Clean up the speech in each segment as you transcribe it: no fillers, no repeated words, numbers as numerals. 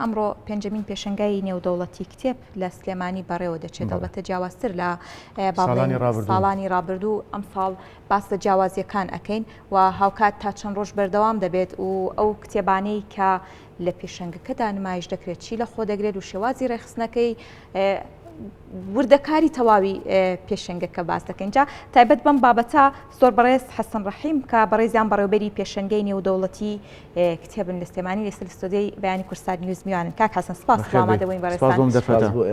ئەمڕۆ پێنجەمین پێشەنگای نێودەوڵەتی کتێب لە سلێمانی بەڕێوە دەچێت ئەلبەتە جیاوازتر لە ساڵانی ڕابردوو ئەم ساڵ باس لە جیاوازیەکان ئەکەین و هاوکات تا چەند ڕۆژ بەردەوام دەبێت و ئەو کتێبانەی کە لە پێشەنگەکەدا نمایش دەکرێت چی لە خۆ دەگرێت و شێوازی ڕێخستنەکەی وردەکاری تەواوی پێشەنگەکە باس دەکەین. جا تایبەت بەم بابەتە زۆر بەڕێز حەسەن ڕەحیم کە بەڕێزیان بەڕێوەبەری پێشەنگەی نێودەوڵەتی کتێبن لە سلێمانی لە ستۆدیۆی بەیانی کورسانی نووز میوانن. کاک حەسەن سپاس ئامادەبووین بەڕێزان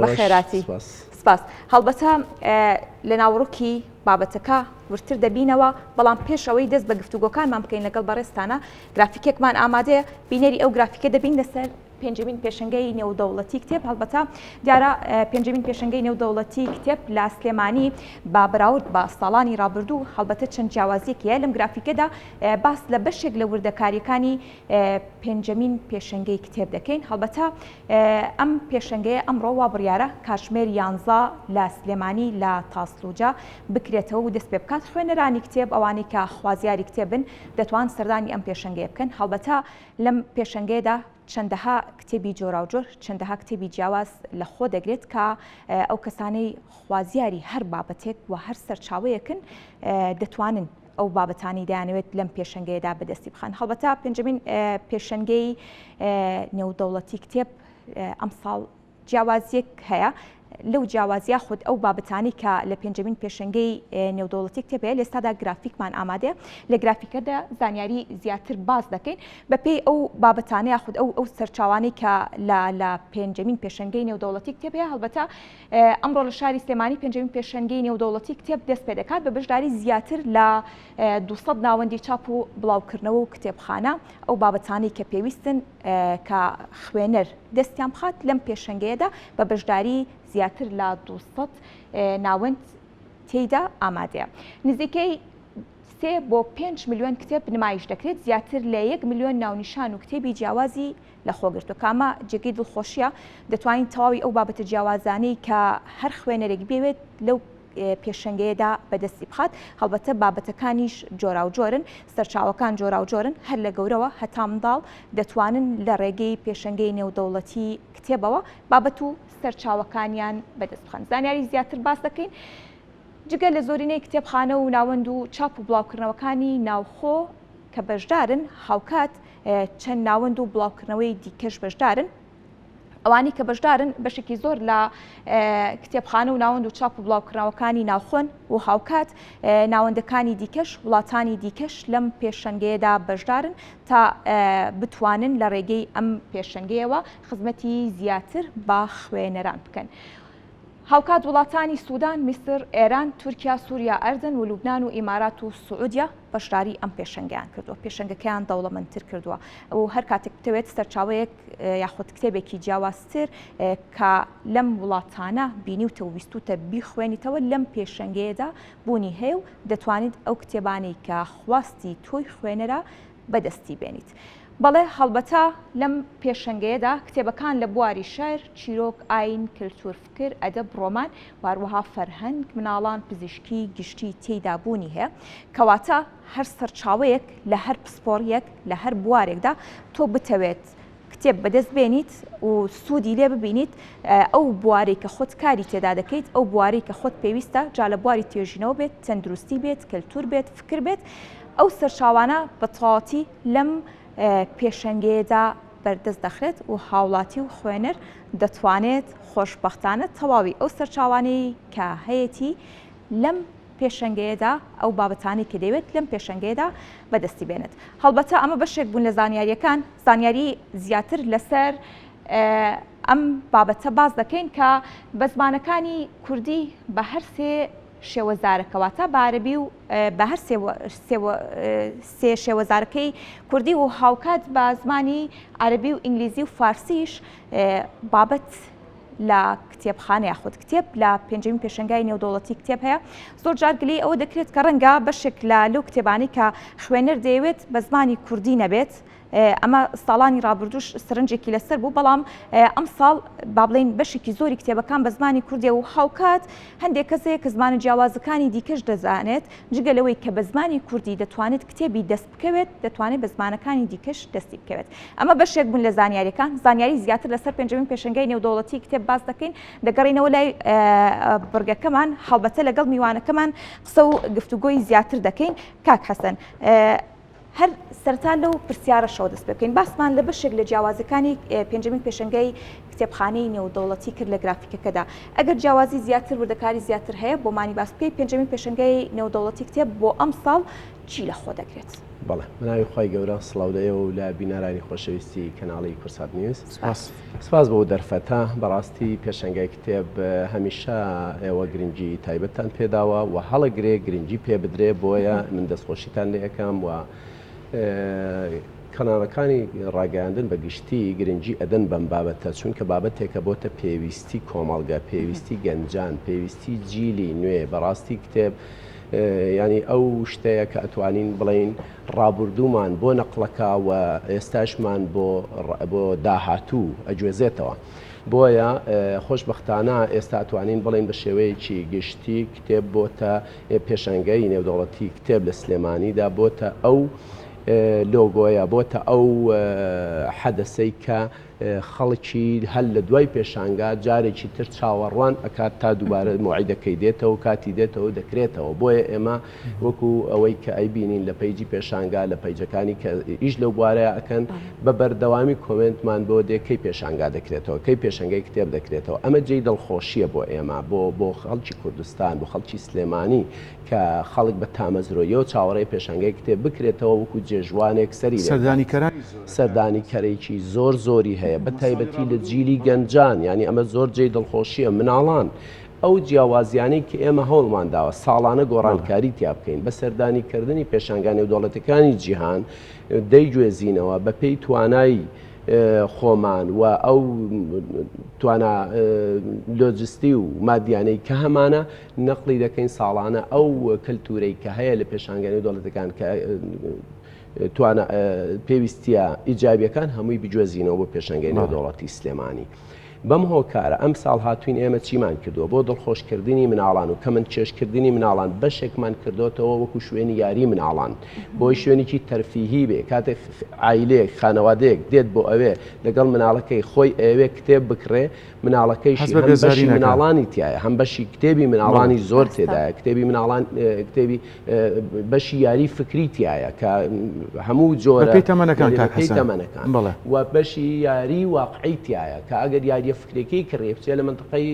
بەخێراتی سپاس. هەڵبەتە لە ناوڕووکی بابەتەکە ورتر دەبینەوە، بەڵام پێش ئەوەی دەست بە گفتوگۆکانمان بکەین لەگەڵ بەڕێستانە گرافیکێکمان ئامادەیە بینەری ئەو گرافیکە دەبین لەسەر پێنجەمین پێشەنگەی نێودەوڵەتی کتێب. هەڵبەتە دیارە پێنجەمین پێشەنگەی نێودەوڵەتی کتێب لە سلێمانی با بەراورد بە ساڵانی ڕابردوو هەڵبەتە چەند جیاوازیەکیە. لەم گرافیکەدا باس لە بەشێک لە وردەکاریەکانی پێنجەمین پێشەنگەی کتێب دەکەین. هەڵبەتە ئەم پێشەنگەیە ئەمڕۆ وا بڕیارە کاتژمێر 11 لە سلێمانی لە تاسلوجا بکرێتەوە و دەست پێ بکات. خوێنەرانی کتێب ئەوانەی کە خوازیاری کتێبن دەتوان سەردانی ئەم پێشەنگەیە بکەن. هەڵبەتە لەم پێشەنگەیەدا چەندەها کتێبی جۆراوجۆر، چەندەها کتێبی جیاواز لە خۆ دەگرێت کە ئەو کەسانەی خوازیاری هەر بابەتێک و هەر سەرچاوەیەکن دەتوانن ئەو بابەتانی دەیانەوێت لەم پێشەنگەیەدا بەدەستی بخەن. هەڵبەتە پێنجەمین پێشەنگەی نێودەوڵەتی کتێب ئەم ساڵ جیاوازیەک هەیە. لەو جیاوازیە خود ئەو بابەتانی کە لە پێنجەمین پێشەنگەی نێودەوڵەتی کتێبەیە لە ئێستادا گرافیکمان ئامادەیە. لە گرافیکەدا زانیاری زیاتر باز دەکەین بەپێی ئەو بابەتانەیە خود ئەو سەرچاوانەی کە لە پێنجەمین پێشەنگەی نێودەوڵەتی کتێبەیە. هەڵبەتە ئەمڕۆ لە شاری سلێمانی پێنجەمین پێشەنگەی نێودەوڵەتی کتێب دەست پێ دەکات بە بەشداری زیاتر لە 200 ناوەندی چاپ و بڵاوکردنەوە و کتێبخانە ئەو بابەتانی کە پێویستن کە خوێنەر دەستیان بخات لەم پێشەنگەیەدا بە بەشداری زیاتر لە 200 ناوەند تێیدا ئامادەیە. نزیکەی 3 بۆ 5 میلیۆن کتێب نمایش دەکرێت، زیاتر لە 1 میلیۆن ناونیشان و کتێبی جیاوازی لە خۆگرتو. کامە جێگەی دڵخۆشیە دەتوانین تەواوی ئەو بابەتە جیاوازانەی کە هەر خوێنەرێک بێوێت لەو پێشەنگەیەدا بەدەستی بخات. هەڵبەتە بابەتەکانیش جۆراوجۆرن، سەرچاوەکان جۆراوجۆرن، هەر لە گەورەوە هەتا منداڵ دەتوانن لە ڕێگەی پێشەنگەی نێودەوڵەتی کتێبەوە بابەت و سەرچاوەکانیان بەدەست بخەن. زانیاری زیاتر باس دەکەین جگە لە زۆرینەی کتێبخانە و ناوەند و چاپ و بڵاوکردنەوەکانی ناوخۆ کە بەشدارن، هاوکات چەند ناوەند و بڵاوکردنەوەی دیکەش بەشدارن. ئەوانی کە بەشدارن بەشێکی زۆر لە کتێبخانە و ناوەند و چاپ و بڵاوکردنەوەکانی ناوخۆن و هاوکات ناوەندەکانی دیکەش وڵاتانی دیکەش لەم پێشەنگەیەدا بەشدارن تا بتوانن لە ڕێگەی ئەم پێشەنگەیەوە خزمەتی زیاتر بە خوێنەران بکەن. هاوکات وڵاتانی سوودان، میسر، ئێران، تورکیا، سووریا، ئەردن و لوبنان و ئیمارات و سعودیا بەشداری ئەم پێشەنگیان کردووە. پێشەنگەکەیان دەوڵەمەندتر کردووە و هەر کاتێک بتەوێت سەرچاوەیەک یاخود کتێبێکی جیاوازتر کە لەم وڵاتانە بینیوتە و ویستوتە بیخوێنیتەوە لەم پێشەنگەیەدا بوونی هەیە و دەتوانیت ئەو کتێبانەی کە خواستی تۆی خوێنەرە بەدەستی بێنیت. بەڵێ هەڵبەتە لەم پێشەنگەیەدا کتێبەکان لە بواری شەعر، چیرۆک، ئاین، کلتور، فکر، ئەدەب، ڕۆمان، واروەها فەرهەنگ، مناڵان، پزیشکی، گشتی تێیدا بوونی هەیە. کەواتە هەر سەرچاوەیەک لە هەر پسپۆڕیەک لە هەر بوارێکدا تۆ بتەوێت کتێب بەدەست بێنیت و سوودی لێ ببینیت، ئەو بوارەی کە خۆت کاری تێدا دەکەیت، ئەو بوارەی کە خۆت پێویستە جا لە بواری توێژینەوە بێت، تەندروستی بێت، کلتور بێت، فکر بێت، ئەو سەرچاوانە بە تەواوەتی لەم پێشەنگەیەدا بەردەست دەخرێت و هاوڵاتی و خوێنەر دەتوانێت خۆشبەختانە تەواوی ئەو سەرچاوانەی کە هەیەی لەم پێشەنگەیەدا ئەو بابەتانی کە دەوێت لەم پێشەنگەیەدا بەدەستی بێنێت. هەڵبەتە ئەمە بەشێک بوون لە زانیاریەکان. زانیاری زیاتر لەسەر ئەم بابەتە باز دەکەین کە بە زمانەکانی کوردی بە هەر شێوەزارەکەواتە بە عەرەبی و بە هەر سێ شێوەزارەکەی کوردی و هاوکات بە زمانی عەرەبی و ئینگلیزی و فارسیش بابەت لە کتێبخانە یاخود کتێب لە پێنجەمین پێشەنگای نێودەوڵەتی کتێب هەیە. زۆر جار گلەی ئەوە دەکرێت کە ڕەنگە بەشێک لە لەو کتێبانەی کە خوێنەر دەیەوێت بە زمانی کوردی نەبێت، ئەمە ساڵانی ڕابردوش سرنجێکی لەسەر بوو بەڵام ئەم ساڵ با بڵین بەشێکی زۆری کتێبەکان بە زمانی کوردی و هاوکات هەندێک کەسەیە کە زمانە جیاوازەکانی دیکەش دەزانێت جگە لەوەی کە بە زمانی کوردی دەتوانێت کتێبی دەست بکەوێت دەتوانێت بە زمانەکانی دیکەش دەستی بکەوێت ئەمە بەشێک بوون لە زانیاریەکان زانیاری زیاتر لەسەر پێنجەمین پێشەنگای نێودەوڵەتی کتێب باس دەکەین دەگەڕینەوە لای بڕگەکەمان هەڵبەتە لەگەڵ میوانەکەمان قسە و گفتوگۆی زیاتر دەکەین کاک حەسەن هەر سەرتا لەو پرسیارەشەوە دەست بکەین باسمان لە بەشێک لە جیاوازەکانی پێنجەمین پێشەنگای کتێبخانەی نێودەوڵەتی کرد لە گرافیکەکەدا ئەگەر جیاوازی زیاتر وردەکاری زیاتر هەیە بۆ مانی باس بکەیت پێنجەمین پێشەنگای نێودەوڵەتی کتێب بۆ ئەم ساڵ چی لە خۆ دەگرێت؟ بەڵێ مناوی خی گەورە سڵاودەیە و لە بینارانی خۆشەویستی کەناڵی کورسات نیوز سپاس بۆ دەرفەتە بەڕاستی پێشەنگای کتێب هەمیشە ئێوە گرنگی تایبەتتان پێداوە و هەڵەگرێ گرنگی پێ بدرێ بۆیە من دەستخۆشیتان لێ یەکەم و کەناڵەکانی ڕاگەاندن بە گشتی گرنگی ئەدەن بەم بابەتە چونکە بابەتێکە بۆتە پێویستی کۆمەڵگە پێویستی گەنجان پێویستی جیلی نوێ بەڕاستی کتێب ینی ئەو شتەیە کە ئەتوانین بڵین ڕابردوومان بۆ نەقلەکە و ئێستاشمان بۆ داهاتوو ئەگوێزێتەوە بۆیە خۆشبەختانە ئێستا ئەتوانین بڵین بە شێوەیەکی گشتی کتێب بۆتە پێشەنگای نێودەوڵەتی کتێب لە سلێمانیدا بۆتە ئەو لۆگۆیە بۆتە ئەو حەدەسەی کە خەڵکی هەل لە دوای پێشانگا جارێکی تر چاوەڕوان ئەکات تا دووبارە موعیدەکەی دێتەوە کاتی دێتەوە دەکرێتەوە بۆیە ئێمە وەکو ئەوەی کە ئەیبینین لە پەیجی پێشانگا لە پەیجەکانی کە ئیش لەو بوارەیە ئەکەن بە بەردەوامی کۆمنتمان بۆ دێکەی پێشانگا دەکرێتەوە کەی پێشەنگای کتێب دەکرێتەوە ئەمە جێی دڵخۆشیە بۆ ئێمە بۆ خەڵکی کوردستان بۆ خەڵکی سلێمانی کە خەڵک بە تامەزرۆیەوە چاوەڕێی پێشەنگای کتێب بکرێتەوە وەکو جێژوانێک سەری سەردانیکەرێکی زۆر زۆری هەیە بە تایبەتی لە جیلی گەنجان ینی ئەمە زۆر جێی دڵخۆشیە مناڵان ئەو جیاوازیانەی کە ئێمە هەوڵمان داوە ساڵانە گۆڕانکاری تیا بکەین بە سەردانیکردنی پێشانگای نێودەوڵەتەکانی جیهان دەیگوێزینەوە بە پێی توانایی خۆمان و ئەو توانە لۆجستی و مادیانەی کە هەمانە نەقلی دەکەین ساڵانە ئەو کەلتورەی کە هەیە لە پێشانگای نێودەوڵەتەکان کە توانە پێویستیە ئیجابیەکان هەمووی بجوێزینەوە بۆ پێشەنگای نێودەوڵەتی سلێمانی بەم هۆکارە ئەم ساڵ هاتوین ئێمە چیمان کردووە بۆ دڵخۆشکردنی مناڵان و کەمن چێشکردنی مناڵان بەشێکمان کردوتەوە وەکو شوێنی یاری مناڵان بۆی شوێنێکی تەرفیهی بێ کاتێک عیلەیەک خانەوادەیەک دێت بۆ ئەوێ لەگەڵ مناڵەکەی خۆی ئەوێ کتێب بکڕێ مناڵەکەیشی هەم بەشی مناڵانی تایە هەم بەشی کتێبی مناڵانی زۆر تێدایە کتێبی مناڵان کتێبی بەشی یاری فکری تایە کە هەموو جۆرە تەمەنەکان و بەشی یاری واقعی تایە کە ئەگەر یاری فکرێکی کڕێ بچێ لە منطقەی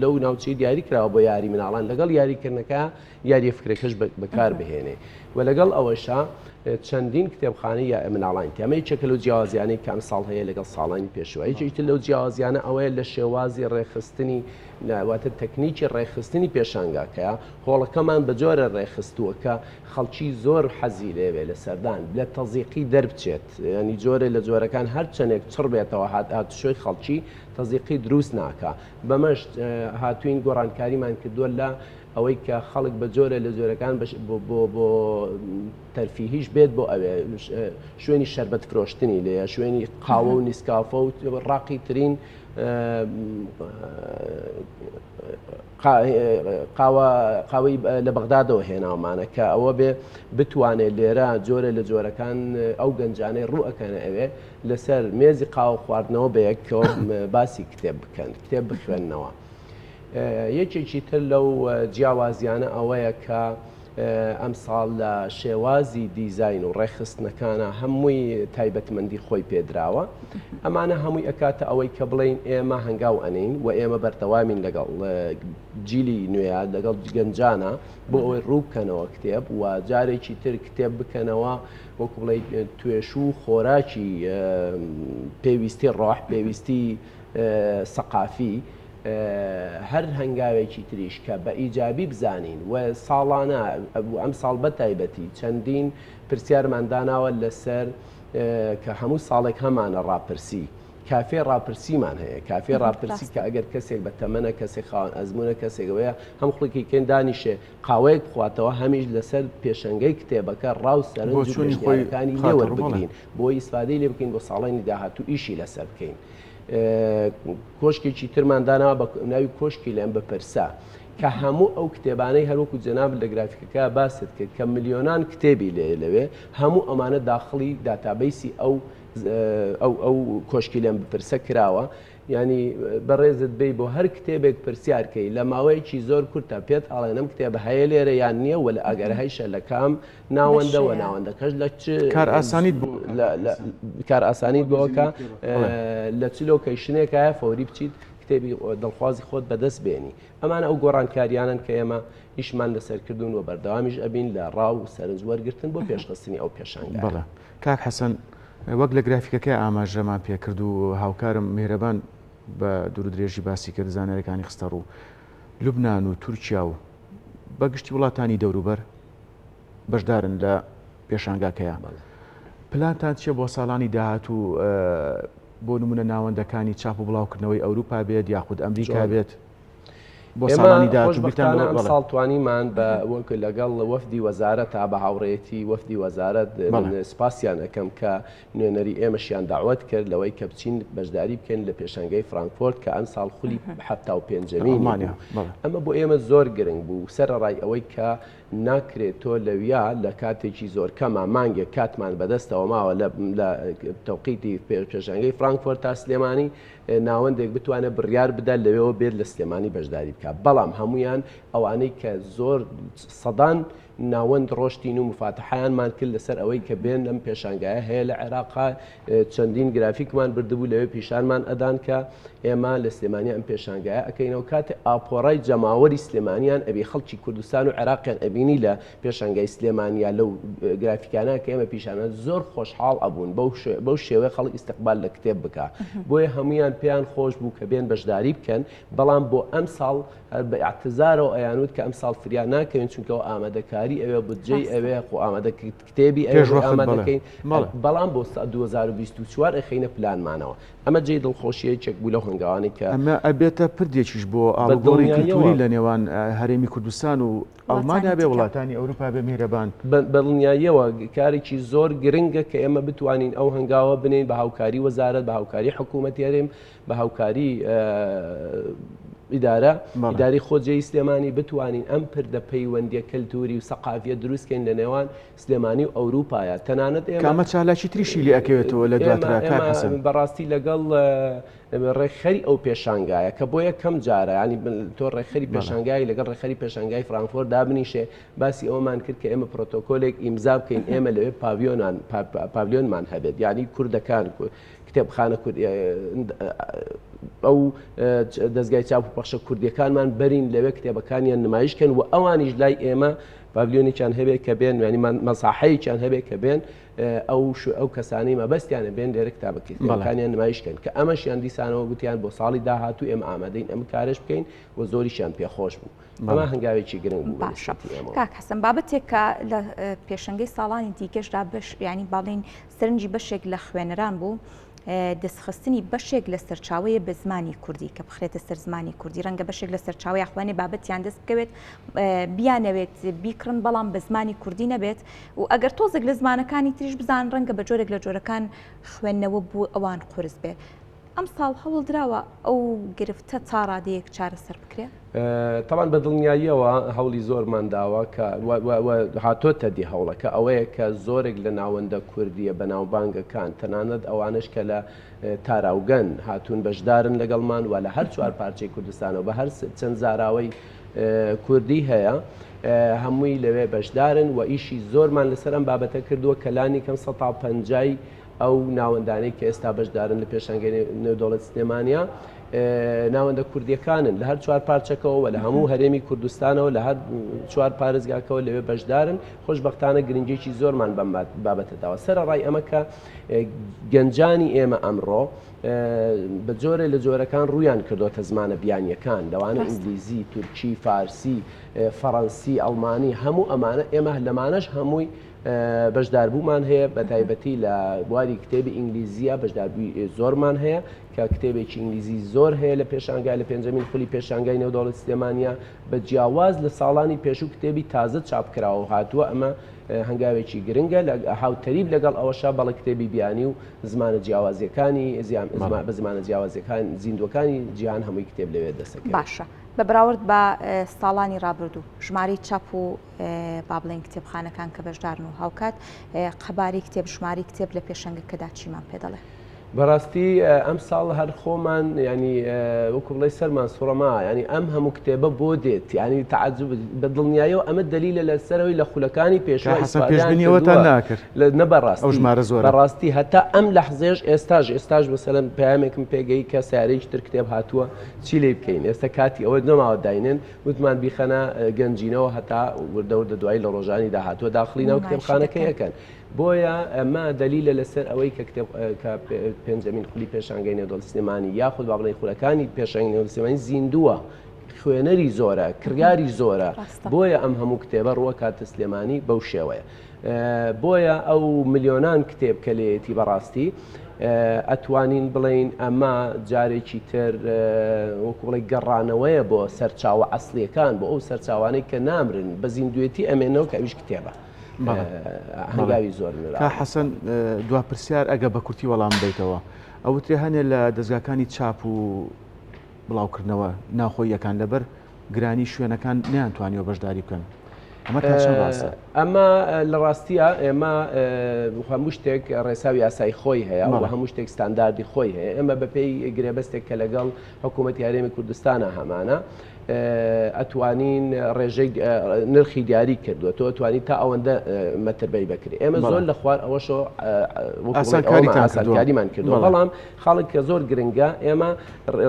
لەو ناوچەی دیاری کراوە بۆ یاری مناڵان لەگەڵ یاریکردنەکە یاری فکرێکەش بەکار بهێنێ و لەگەڵ ئەوەشە چەندین کتێبخانەی مناڵان تێمەی چەکە لەو جیاوازیانەی کام ساڵ هەیە لەگەڵ ساڵانی پێشوە هیچ لەو جیاوازیانە ئەوەیە لە شێوازی ڕێخستنی واتە تەکنیکی ڕێخستنی پێشانگاکەیە هۆڵەکەمان بە جۆرە ڕێخستووە کە خەڵکی زۆر حەزی لێوێ لە سەردان لە تەزیقی دەربچێت ینی جۆرە لە جۆرەکان هەر چەندێک چڕ بێتەوە هاتوشۆی خەڵکی تەزیقی دروست ناکە بەمەش هاتوین گۆڕانکاریمان کردووە لە ئەوەی کە خەڵک بە جۆرە لە جۆرەکان بۆ تەرفیهیش بێت بۆ ئەوێ شوێنی شەربەت فرۆشتنی لێە شوێنی قاوە و نیسکافە و ڕاقی ترین قاوەی لە بەغدادەوە هێناومانە کە ئەوە بێ بتوانێت لێرە جۆرە لە جۆرەکان ئەو گەنجانەی ڕوئەکەنە ئەوێ لەسەر مێزی قاوە خواردنەوە بەیەکەوە باسی کتێب بکەن کتێب بخوێننەوە. یەکێکی تر لەو جیاوازیانە ئەوەیە کە ئەم ساڵ لە شێوازی دیزاین و ڕێخستنەکانە هەمووی تایبەتمەندی خۆی پێدراوە ئەمانە هەمووی ئەکاتە ئەوەی کە بڵین ئێمە هەنگاو ئەنین و ئێمە بەردەوامین لەگەڵ جیلی نوێیە لەگەڵ گەنجانە بۆ ئەوەی ڕووبکەنەوە کتێب و جارێکی تر کتێب بکەنەوە وەکو بڵێ توێش و خۆراکی پێویستی ڕاح پێویستی سەقافی هەر هەنگاوێکی تریش کە بە ئیجابی بزانین و ساڵانە ئەم ساڵ بە تایبەتی چەندین پرسیارمانداناوە لەسەر کە هەموو ساڵێک هەمانە ڕاپرسی کافێ ڕاپرسیمان هەیە کافێ ڕاپرسی کە ئەگەر کەسێک بە تەمەنە کەسێک خاوەن ئەزمونە کەسێکەوەیە هەم خوڵێکی کەن دانیشێ قاوەیەک بخواتەوە هەمیش لەسەر پێشەنگەی کتێبەکە ڕاو سەرنج خۆیەکانی لێوەربگرین بۆ ئیسفادەی لێ بکەین بۆ ساڵانی داهاتوو ئیشی لەسەر بکەین. کۆشکێکی ترمان داناوە بە ناوی کۆشکی لەم بەپەرسا کە هەموو ئەو کتێبانەی هەروەکو جەناب لە گرافیکەکە باست کرد کە ملیۆنان کتێبی لەوێ هەموو ئەمانە داخڵی داتابیسی ئەو کۆشکی لەم بپرسە کراوە. ینی بەڕێزت بێ بۆ هەر کتێبێک پرسیارکەی لە ماوەیەکی زۆر کورتە پێت ئاڵێنم کتێبە هەیە لێرە یان نییە وە لە ئەگەر هەیشە لە کام ناوەندەوە ناوەندەکەش لە کار ئاسانیت کار ئاسانیت بۆکە لە چ لۆکەیشنێکایە فۆری بچیت کتێبی دڵخوازی خۆت بەدەست بێنی. ئەمانە ئەو گۆڕانکاریانن کە ئێمە هیچمان لەسەرکردون و بەردەوامیش ئەبین لە ڕاو و سەرنج وەرگرتن بۆ پێشخستنی ئەو پێشانگە. بەڵێ کاک حەسەن وەک لە گرافیکەکە ئاماژەمان پێکرد و هاوکارم میهرەبان بە دوورودرێژی باسی کرد زانایەکانی خستە ڕوو لوبنان و تورکیا و بەگشتی وڵاتانی دەوروبەر بەشدارن لە پێشانگاکەیە. پلانتان چیە بۆ ساڵانی داهاتوو بۆ نمونە ناوەندەکانی چاپ و بڵاوکردنەوەی ئەوروپا بێت یاخود ئەمریکا بێت بۆ ساڵانی داهاتوو ساڵ توانیمان بە وەک لەگەڵ وەفدی وەزارەت تا بە هاوڕێتی وەفدی وەزارەت سپاسیان ئەەکەم کە نوێنەری ئێمەشیان داوت کرد لەوەی کە بچین بەشداری بکەین لە پێشەنگەی فرانکفۆرت کە ئەم ساڵ خولی 75 ئەمە بۆ ئێمە زۆر گرنگ بوو سەرڕای ئەوەی کە ناکرێت تۆ لەویا لە کاتێکی زۆر کەمە مانگێک کاتمان بەدەستەوە ماوە لە تەوقیتی پێشەنگەی فرانکفۆرت تا سلێمانی ناوەندێک بتوانێت بڕیار بدە لەوێەوە بێت لە سلێمانی بەشداری بکات. بەڵام هەمویان ئەوانەی کە زۆر سەدان ناوەند ڕۆشتین و مفاتحیانمان کرد لەسەر ئەوەی کە بێن لەم پێشانگایە هەیە لە عێراقا چەندین گرافیکمان بردبوو لەوێ پیشانمان ئەدان کە ئێمە لە سلێمانی ئەم پێشانگایە ئەەکەینەوە کاتێ ئاپۆڕای جەماوەری سلێمانیان ئەبی خەڵکی کوردستان و عێراقیان ئەبینی لە پێشانگای سلێمانیا لەو گرافیکانە کە ئێمە پیشانە زۆر خۆشحاڵ ئەبوون بەو شێوەیە خەڵک ئیستقبال لە کتێب بکە بۆیە هەمویان پێیان خۆش بوو کە بێن بەشداری بکەن. بەڵام بۆ ئەم ساڵ بە اعتزارەوە ئەیانوت کە ئەم ساڵ فریان ناکەوین چونکەوە ئامادەکاری ئەوێ بودجەی ئەوێ خۆ ئامادە کتێبی ئامادەکەین بەڵام بۆ 2024 ئەخینە پلانمانەوە. ئەمە جێی دڵخۆشیەکێک بوو لەو هەنگاوانی کە ئەمە ئەبێتە پردێکیش بۆ ئاڵوگۆڕی کلتوری لە نێوان هەرێمی کوردستان و ئەڵمانیا بێ وڵاتانی ئەوروپا بێ میهرەبان بەڵنیاییەوە کارێکی زۆر گرنگە کە ئێمە بتوانین ئەو هەنگاوە بنین بە هاوکاری وەزارەت بە هاوکاری حکوومەتی هەرێم بە هاوکاری ئیداری خۆجێی سلێمانی بتوانین ئەم پردە پەیوەندیە کەلتوری و سەقافیە دروستکەین لە نێوان سلێمانی و ئەوروپایە. تەنانەت ئێمە چالاکی تریشی لێ ئەکەوێتەوە لە دواترا بەڕاستی لەگەڵ ڕێکخەری ئەو پێشانگایە کە بۆ یەکەم جارە ینی تۆ ڕێکخەری پێشانگای لەگەڵ ڕێکخەری پێشانگای فرانکفۆرت دابنیشێ باسی ئەومان کرد کە ئێمە پرۆتۆکۆلێک ئیمزا بکەین ئێمە لەوێ پاڤیۆنمان هەبێت ینی کوردەکان کتێبخانە ئەو دەستگای چاپ و پەخشە کوردیەکانمان بەرین لەوێ کتێبەکانیان نمایشکەن و ئەوانیش لای ئێمە پاڤیۆنێکیان هەبێت کە بێن ینی مەساحەیەکیان هەبێت کە بێن ئەو کەسانی مەبەستیانە بێن لێرە کتابەکانیان نمایشکەن کە ئەمەشیان دیسانەوە گوتیان بۆ ساڵی داهاتوو ئێمە ئامادەین ئەم کارش بکەین و زۆریشیان پێخۆش بوو. ئەمە هەنگاوێکی گرنگ بوو. کاک حەسەن بابەتێک کە لە پێشەنگەی ساڵانی دیکەشدا ینی باڵین سەرنجی بەشێک لە خوێنەران بوو دەستخستنی بەشێک لە سەرچاوەیە بە زمانی کوردی کە بخرێتە سەر زمانی کوردی ڕەنگە بەشێک لە سەرچاوی ئەخوانێ بابەتیان دەست بکەوێت بیانەوێت بیکڕن بەڵام بە زمانی کوردی نەبێت و ئەگەر تۆزێک لە زمانەکانی تریش بزان ڕەنگە بە جۆرێک لە جۆرەکان خوێندنەوە بوو ئەوان قورس بێ. ئەم ساڵ هەوڵدراوە ئەو گرفتە تا ڕادەیەک چارەسەر بکرێت؟ تەمان بە دڵنیاییەوە هەوڵی زۆرمان داوە کە هاتۆتە دی هەوڵەکە ئەوەیە کە زۆرێک لە ناوەندە کوردیە بە ناوبانگەکان تەنانەت ئەوانش کە لە تاراوگەن هاتوون بەشدارن لەگەڵمان و لە هەر چوار پارچەی کوردستانەوە بە هەر چەند زاراوەی کوردی هەیە هەمووی لەوێ بەشدارن و ئیشی زۆرمان لەسەر ئەم بابەتە کردووە کەلانی کەم 150 ئەو ناوەندانەی کە ئێستا بەشدارن لە پێشەنگەی نێودەوڵەت سلێمانیا ناوەندە کوردیەکانن لە هەر چوار پارچەکەەوە لە هەموو هەرێمی کوردستانەوە لە هەر چوار پارێزگاکەوە لەوێ بەشدارن. خۆشبەختانە گرنگێکی زۆرمان بەم بابەتەداوە. سەرڕای ئەمە کە گەنجانی ئێمە ئەمڕۆ بە جۆرە لە جۆرەکان ڕویان کردوتە زمانە بیانیەکان لەوانە ئینگلیزی، تورکی، فارسی، فەڕەنسی، ئەڵمانی هەموو ئەمانە ئێمە لەمانەش هەمووی بەشداربوومان هەیە بە تایبەتی لە بواری کتێبی ئینگلیزیە بەشداربووی زۆرمان هەیە کە کتێبێکی ئینگلیزی زۆر هەیە لە پێشانگای لە پێنجەمین خولی پێشانگای نێودەوڵەتی سلێمانیە بە جیاواز لە ساڵانی پێشوو کتێبی تازە چاپکراوە و هاتووە ئەمە هەنگاوێکی گرنگە لە هاوتەریب لەگەڵ ئەوەشە بەڵە کتێبی بیانی و زمانە جیاوازیەکانی بە زمانە جیاوازیەکان زیندوەکانی جیهان هەمووی کتێب لەوێ دەسەکەن. باشە بە بەراورد بە ساڵانی ڕابردوو ژماری چاپ و با بڵێن کتێبخانەکان کە بەشدارن و هاوکات قەباری کتێب ژماری کتێب لە پێشەنگەکەدا چیمان پێ دەڵێ؟ بەڕاستی ئەم ساڵ هەر خۆمان ینی وەکو بڵێ سەرمان سوڕەما ینی ئەم هەموو کتێبە بۆ دێت ینی تعجب بە دڵنیاییەوە ئەمە دلیلە لەسەرەوەی لە خولەکانی پێشبینیەوەتان ناکرد نە بەڕاستی ئەو ژمارە زۆر بەڕاستی هەتا ئەم لەحزێش ئێستاژ بەسەرەن پامێکم پێگەی کە سیارەیەکی تر کتێب هاتووە چی لێ بکەین ئێستا کاتی ئەوە نەماوە داینێن وتمان بیخەنە گەنجینەوە هەتا وردە دوایی لە ڕۆژانی داهاتووە داخلینەوە کتێبخانەکە یەکەن بۆیە ئەمە دلیلە لەسەر ئەوەی کە پێنجەمین خولی پێشانگای نێودەوڵەتی سلێمانی یاخود با بڵێن خولەکانی پێشانگای نێودەوڵەتی سلێمانی زیندووە خوێنەری زۆرە کڕیاری زۆرە بۆیە ئەم هەموو کتێبە ڕووە کاتە سلێمانی بەو شێوەیە بۆیە ئەو ملیۆنان کتێب کە لێتی بەڕاستی ئەتوانین بڵین ئەمە جارێکی تر وەکو بڵێ گەڕانەوەیە بۆ سەرچاوە ئەسڵیەکان بۆ ئەو سەرچاوانەی کە نامرن بە زیندوێتی ئەمێنەوە کە ئەویش کتێبە هەنگاوی زۆر کا حەسەن دوا پرسیار ئەگە بە کورتی وەڵام بدەیتەوە ئەوترێ هەنێ لە دەستگاکانی چاپ و بڵاوکردنەوە ناخۆیەکان لەبەر گرانی شوێنەکان نەیانتوانیەوە بەشداری بکەن ئەمە ئەمە لە ڕاستیە ئێمە هەموو شتێک ڕێساوی یاسای خۆی هەیە و هەموو شتێک ستانداردی خۆی هەیە ئێمە بەپێی گرێبەستێک کە لەگەڵ حکوومەتی هەرێمی کوردستانە هەمانە ئەتوانین ڕێژەی نرخی دیاری کردووە تۆ ئەتوانی تا ئەوەندە مەتربەی بکرێ ئێمە زۆر لە خوار ئەوەشۆ ئاسانکاریمان کردووە بەڵام خاڵک کە زۆر گرنگە ئێمە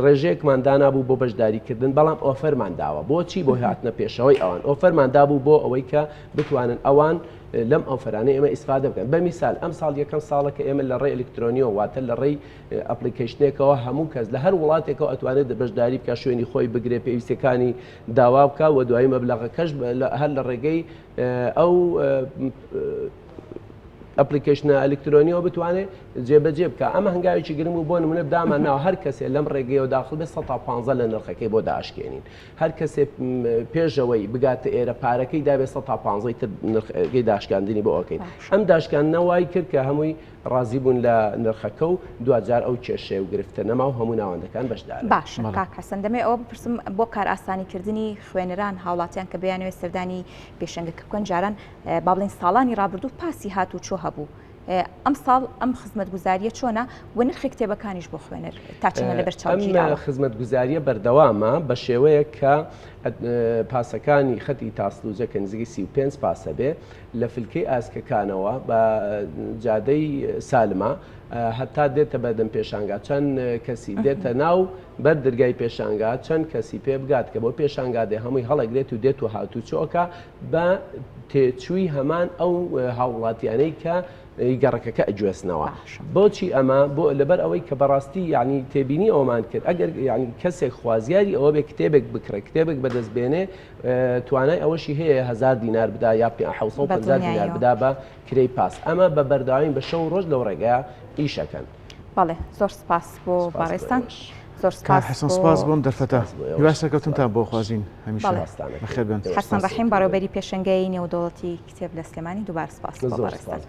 ڕێژەیەکمان دانابوو بۆ بەشداریکردن بەڵام ئۆفەرمان داوە بۆچی بۆ هاتنە پێشەوەی ئەوان ئۆفەرمان دابوو بۆ ئەوەی کە بتوانن ئەوان لەم ئەوفەرانەی ئێمە ئیسفادە بکەن بە میسال ئەم ساڵ یەکەم ساڵەکە ئێمە لە ڕێی ئەلکترۆنیەوە واتە لە ڕێی ئەپلیکیشنێکەوە هەموو کەس لە هەر وڵاتێکەوە ئەتوانێت بەشداری بکە شوێنی خۆی بگرێ پێویستەکانی داوا بکە و دوایی مەبلەغەکەش هەر لە ڕێگەی ئەو ئەپلیکیشنە ئەلکترۆنیەوە بتوانێت جێبەجێ بکە ئەمە هەنگاوێکی گرنگ و بۆ نمونە بدامان ناوە هەر کەسێ لەم ڕێگەیەوە داخل بێت 115 لە نرخەکەی بۆ داشکێنین هەر کەسێ پێشەوەی بگاتە ئێرە پارەکەی دابێت 115 تر نرخەکەی داشکاندنی بۆ ئەوکەین ئەم داشکاندنە وای کرد کە هەمووی ڕازی بوون لە نرخەکە و دوجار ئەو کێشێ و گرفتە نەما و هەموو ناوەندەکان بەشدار باش کاک حەسەن دەمێ ئەوە بپرسم بۆ کار ئاسانیکردنی خوێنەران هاوڵاتیان کە بەیانەوێت سەردانی پێشەنگەکە بکەن جاران با بڵێن ساڵانی ڕابردوو پاسی هات و چۆ هەبوو ئەم ساڵ ئەم خزمەتگوزاریە چۆنە و نرخی کتێبەکانیش بۆ خوێنەر تاچنە لەبەر چاوکیراوە خزمەتگوزاریە بەردەوامە بە شێوەیە کە پاسەکانی خەتی تاسلوجەکە نزیکی 35 پاسە بێ لە فلکەی ئاسکەکانەوە بە جادەی سالمە هەتا دێتە بەدەم پێشانگا چەند کەسی دێتە ناو بەر دەرگای پێشانگا چەند کەسی پێ بگات کە بۆ پێشانگا دێ هەمووی هەڵەگرێت و دێت و هاتوچۆکە بە تێچووی هەمان ئەو هاوڵاتیانەی کە گەڕەکەکە ئەگوێستنەوە بۆچی ئەمە بۆ لەبەر ئەوەی کە بەڕاستی یعنی تێبینی ئەومان کرد ئەگەر ینی کەسێک خوازیاری ئەوە بێ کتێبێک بکرێت کتێبێک بەدەستبێنێ توانای ئەوەشی هەیە 1000 دینار بدا یا 750 دینار بدا بە کرێی پاس ئەمە بە بەرداوین بە شەو ڕۆژ لەو ڕێگەیە ئیشەکەن بەڵێ زۆر سپاس بۆ باڕێستان زۆر حەسەن سپاس بۆم دەرفەتە هیواشەکەوتنتان بۆ خوازین هەمیشە بەخێر بن حەسەن ڕەحیم بەڕێوەبەری پێشەنگای نێودەوڵەتی کتێب لە سلێمانی دووبار سپاس بۆ باڕێستان